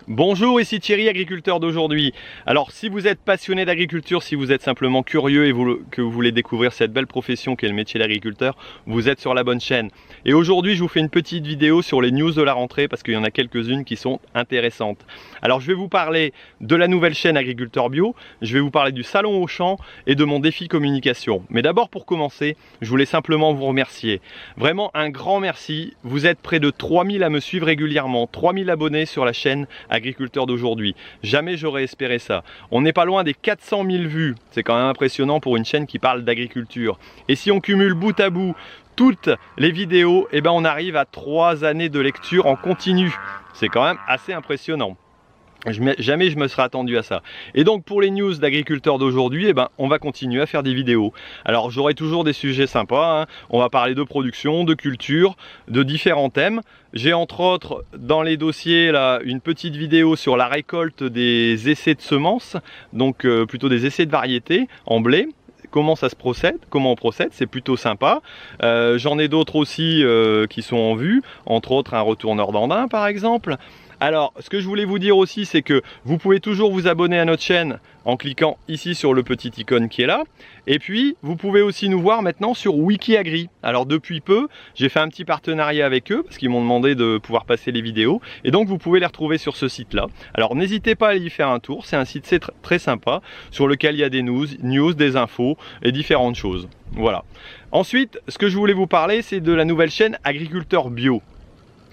Bonjour, ici Thierry, agriculteur d'aujourd'hui. Alors si vous êtes passionné d'agriculture, si vous êtes simplement curieux et que vous voulez découvrir cette belle profession qu'est le métier d'agriculteur, vous êtes sur la bonne chaîne. Et aujourd'hui je vous fais une petite vidéo sur les news de la rentrée parce qu'il y en a quelques-unes qui sont intéressantes. Alors je vais vous parler de la nouvelle chaîne Agriculteur Bio, je vais vous parler du salon Auchan et de mon défi communication. Mais d'abord pour commencer, je voulais simplement vous remercier. Vraiment un grand merci, vous êtes près de 3000 à me suivre régulièrement, 3000 abonnés sur la chaîne Agriculteur d'aujourd'hui. Jamais j'aurais espéré ça. On n'est pas loin des 400 000 vues. C'est quand même impressionnant pour une chaîne qui parle d'agriculture. Et si on cumule bout à bout toutes les vidéos, eh ben on arrive à 3 années de lecture en continu. C'est quand même assez impressionnant. Jamais je me serais attendu à ça. Et donc pour les news d'agriculteurs d'aujourd'hui, eh ben, on va continuer à faire des vidéos. Alors j'aurai toujours des sujets sympas, hein. On va parler de production, de culture, de différents thèmes. J'ai entre autres dans les dossiers là une petite vidéo sur la récolte des essais de semences, donc plutôt des essais de variétés en blé. Comment ça se procède, comment on procède, c'est plutôt sympa. J'en ai d'autres aussi qui sont en vue, entre autres un retourneur d'andin par exemple. Alors, ce que je voulais vous dire aussi, c'est que vous pouvez toujours vous abonner à notre chaîne en cliquant ici sur le petit icône qui est là. Et puis, vous pouvez aussi nous voir maintenant sur Wikiagri. Alors, depuis peu, j'ai fait un petit partenariat avec eux parce qu'ils m'ont demandé de pouvoir passer les vidéos. Et donc, vous pouvez les retrouver sur ce site-là. Alors, n'hésitez pas à y faire un tour. C'est un site très sympa sur lequel il y a des news, des infos et différentes choses. Voilà. Ensuite, ce que je voulais vous parler, c'est de la nouvelle chaîne Agriculteur Bio.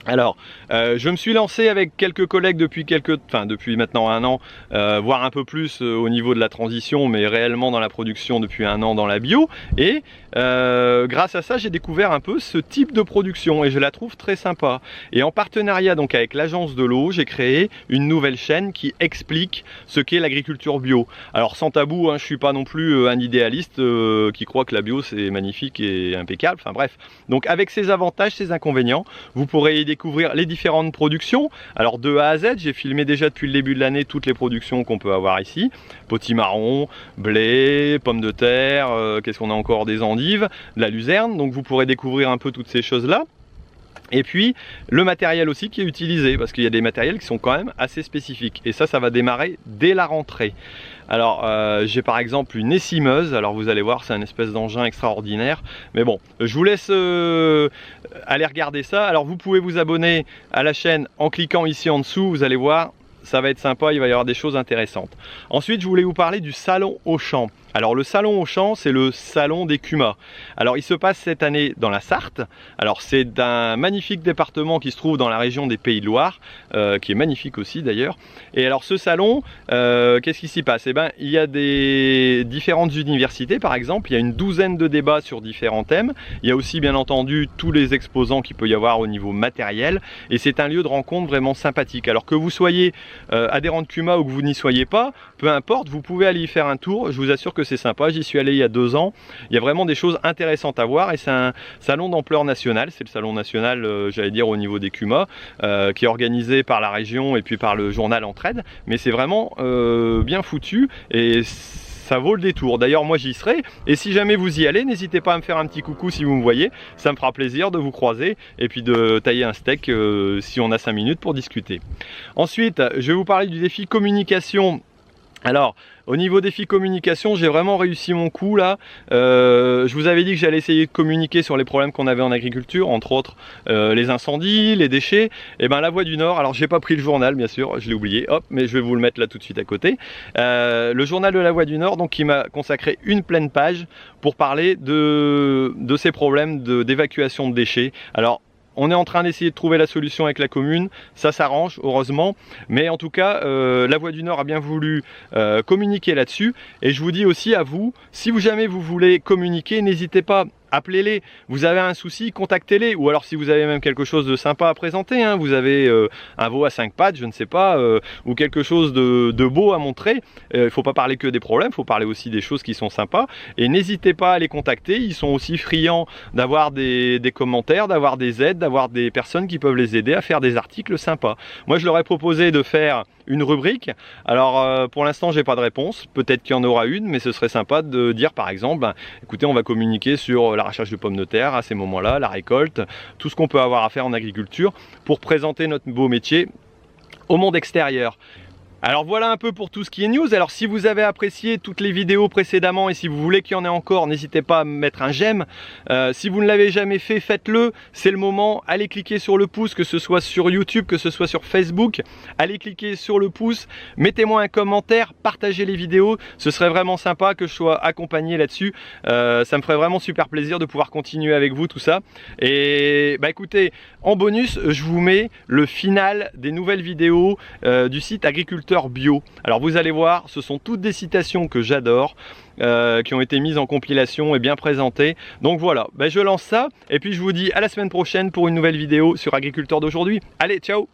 Alors, je me suis lancé avec quelques collègues depuis maintenant un an, voire un peu plus au niveau de la transition, mais réellement dans la production depuis un an dans la bio. Et grâce à ça, j'ai découvert un peu ce type de production et je la trouve très sympa. Et en partenariat donc avec l'agence de l'eau, j'ai créé une nouvelle chaîne qui explique ce qu'est l'agriculture bio. Alors sans tabou, hein, je suis pas non plus un idéaliste qui croit que la bio c'est magnifique et impeccable. Enfin bref, donc avec ses avantages, ses inconvénients, vous pourrez y découvrir les différentes productions. Alors de A à Z, j'ai filmé déjà depuis le début de l'année toutes les productions qu'on peut avoir ici. Potimarron, blé, pommes de terre, qu'est-ce qu'on a encore, des endives, de la luzerne. Donc vous pourrez découvrir un peu toutes ces choses-là. Et puis le matériel aussi qui est utilisé, parce qu'il y a des matériels qui sont quand même assez spécifiques. Et ça va démarrer dès la rentrée. Alors j'ai par exemple une essimeuse, alors vous allez voir c'est un espèce d'engin extraordinaire, mais bon je vous laisse aller regarder ça. Alors vous pouvez vous abonner à la chaîne en cliquant ici en dessous, vous allez voir ça va être sympa, il va y avoir des choses intéressantes. Ensuite je voulais vous parler du salon Auchan. Alors le salon Auchan, c'est le salon des CUMA. Alors il se passe cette année dans la Sarthe. Alors c'est un magnifique département qui se trouve dans la région des Pays de Loire, qui est magnifique aussi d'ailleurs. Et alors ce salon, qu'est-ce qui s'y passe? Eh bien il y a des différentes universités par exemple, il y a une douzaine de débats sur différents thèmes. Il y a aussi bien entendu tous les exposants qu'il peut y avoir au niveau matériel. Et c'est un lieu de rencontre vraiment sympathique. Alors que vous soyez adhérent de CUMA ou que vous n'y soyez pas, peu importe, vous pouvez aller y faire un tour. Je vous assure que c'est sympa, j'y suis allé il y a 2 ans. Il y a vraiment des choses intéressantes à voir et c'est un salon d'ampleur nationale. C'est le salon national, j'allais dire, au niveau des CUMA, qui est organisé par la région et puis par le journal Entraide. Mais c'est vraiment bien foutu et ça vaut le détour. D'ailleurs moi j'y serai et si jamais vous y allez, n'hésitez pas à me faire un petit coucou si vous me voyez, ça me fera plaisir de vous croiser et puis de tailler un steak si on a 5 minutes pour discuter. Ensuite je vais vous parler du défi communication. Alors, au niveau défi communication, j'ai vraiment réussi mon coup là. Je vous avais dit que j'allais essayer de communiquer sur les problèmes qu'on avait en agriculture, entre autres les incendies, les déchets. Et ben la Voix du Nord, alors j'ai pas pris le journal bien sûr, je l'ai oublié, hop, mais je vais vous le mettre là tout de suite à côté. Le journal de la Voix du Nord, donc qui m'a consacré une pleine page pour parler de ces problèmes d'évacuation de déchets. Alors, on est en train d'essayer de trouver la solution avec la commune, ça s'arrange heureusement, mais en tout cas la Voix du Nord a bien voulu communiquer là-dessus et je vous dis aussi à vous, si jamais vous voulez communiquer, n'hésitez pas, appelez-les, vous avez un souci, contactez-les, ou alors si vous avez même quelque chose de sympa à présenter, hein, vous avez un veau à 5 pattes, je ne sais pas, ou quelque chose de beau à montrer, il ne faut pas parler que des problèmes, il faut parler aussi des choses qui sont sympas, et n'hésitez pas à les contacter, ils sont aussi friands d'avoir des commentaires, d'avoir des aides, d'avoir des personnes qui peuvent les aider à faire des articles sympas. Moi je leur ai proposé de faire une rubrique, alors pour l'instant j'ai pas de réponse, peut-être qu'il y en aura une, mais ce serait sympa de dire par exemple, ben, écoutez on va communiquer sur l'arrachage de pommes de terre à ces moments-là, la récolte, tout ce qu'on peut avoir à faire en agriculture pour présenter notre beau métier au monde extérieur. Alors voilà un peu pour tout ce qui est news. Alors si vous avez apprécié toutes les vidéos précédemment et si vous voulez qu'il y en ait encore, n'hésitez pas à mettre un j'aime. Si vous ne l'avez jamais fait, faites-le. C'est le moment. Allez cliquer sur le pouce, que ce soit sur YouTube, que ce soit sur Facebook. Allez cliquer sur le pouce. Mettez-moi un commentaire, partagez les vidéos. Ce serait vraiment sympa que je sois accompagné là-dessus. Ça me ferait vraiment super plaisir de pouvoir continuer avec vous tout ça. Et bah écoutez, en bonus, je vous mets le final des nouvelles vidéos du site Agriculteur Bio. Alors vous allez voir, ce sont toutes des citations que j'adore, qui ont été mises en compilation et bien présentées. Donc voilà, je lance ça et puis je vous dis à la semaine prochaine pour une nouvelle vidéo sur Agriculteur d'aujourd'hui. Allez, ciao!